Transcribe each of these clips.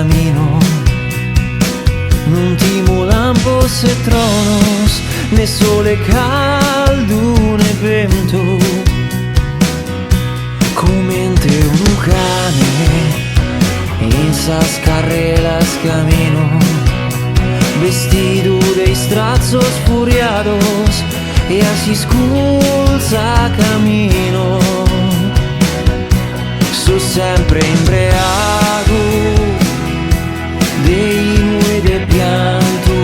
camino. Non timo lampos e tronos, né sole caldo né vento. Comente un cane in sas carreras camino, vestido de strazos furiados e así sculza camino. So sempre imbriaco dei nui de pianto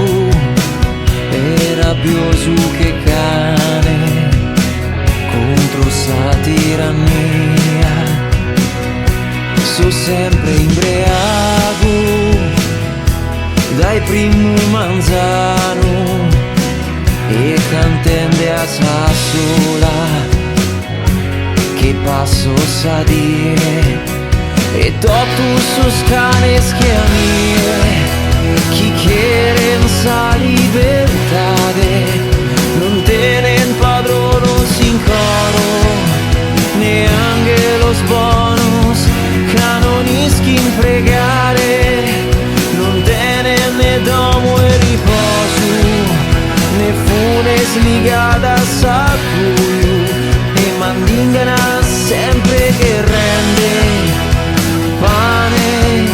e rabbioso che cane contro sa tirannia. So sempre imbriaco dai primo manzano e cantende a sa sola che passo sa dire e totus sus canes que a mí que quieren sa libertade non tenen padronos in coro ne angelos bonos canonischi in pregare non tenen ne domo e riposo ne funes ligadas a cuyo e mandingana sempre che rende pane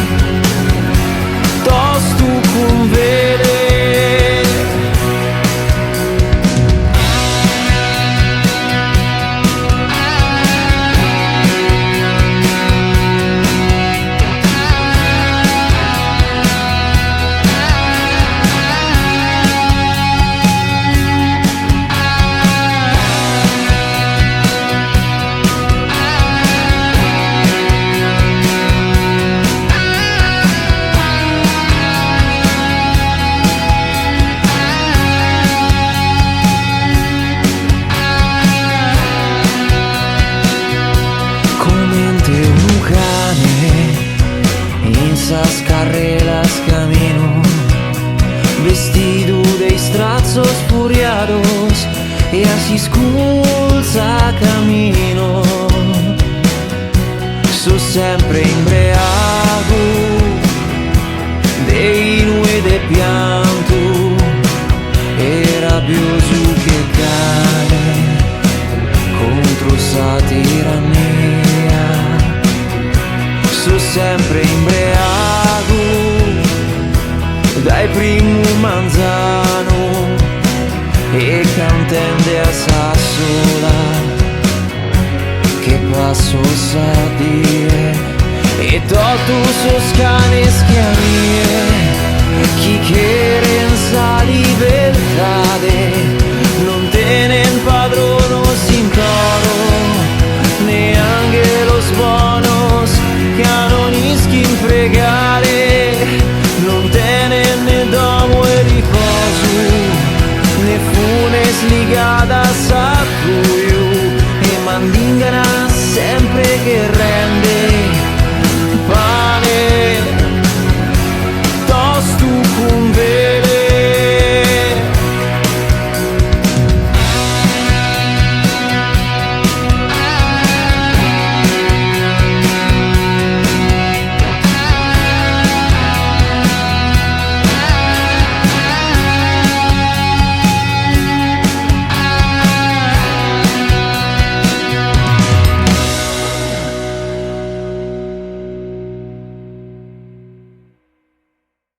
tosto con vele. Esas carreras camino, vestido de strazos furiados e así sculza camino. So sempre imbriaco dei nui de pianto e rabbioso che cane contro sa tirannia. So sempre imbriaco dai primo manzano e cantende a sa sola che passo sa dire e totus sus canes que a mí que quieren sa libertade non tenen padronos in coro ne angelos bonos canonischi in pregare non tenen ne domo e riposo ne funes ligadas a cuyo e mandingana sempre che